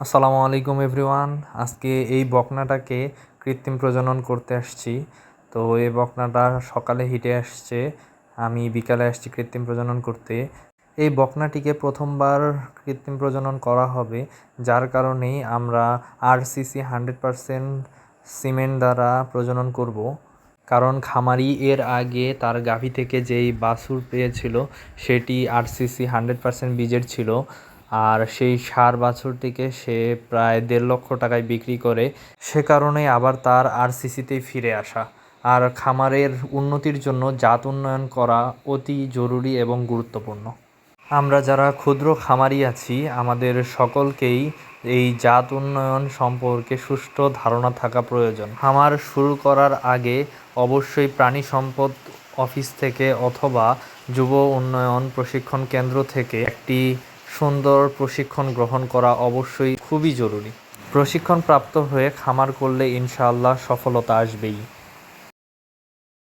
আসসালামু আলাইকুম এভরিওয়ান। আজকে এই বকনাটাকে কৃত্রিম প্রজনন করতে আসছি। তো এই বকনাটা সকালে হিটে আসছে, আমি বিকালে আসছি কৃত্রিম প্রজনন করতে। এই বকনাটিকে প্রথমবার কৃত্রিম প্রজনন করা হবে, যার কারণেই আমরা আরসিসি 100% সিমেন্ট দ্বারা প্রজনন করব। কারণ খামারি এর আগে তার গাভী থেকে যেই বাছুর পেয়েছিল সেটি আরসিসি 100% বীজের ছিল, আর সেই ষাঁড় বাছুরটিকে সে প্রায় 1.5 লক্ষ টাকায় বিক্রি করে। সে কারণে আবার তার আরসিসিতেই ফিরে আসা। আর খামারের উন্নতির জন্য জাত উন্নয়ন করা অতি জরুরি এবং গুরুত্বপূর্ণ। আমরা যারা ক্ষুদ্র খামারি আছি, আমাদের সকলকেই এই জাত উন্নয়ন সম্পর্কে সুষ্ঠু ধারণা থাকা প্রয়োজন। খামার শুরু করার আগে অবশ্যই প্রাণী সম্পদ অফিস থেকে অথবা যুব উন্নয়ন প্রশিক্ষণ কেন্দ্র থেকে একটি সুন্দর প্রশিক্ষণ গ্রহণ করা অবশ্যই খুবই জরুরি। প্রশিক্ষণ প্রাপ্ত হয়ে খামার করলে ইনশাআল্লাহ সফলতা আসবেই।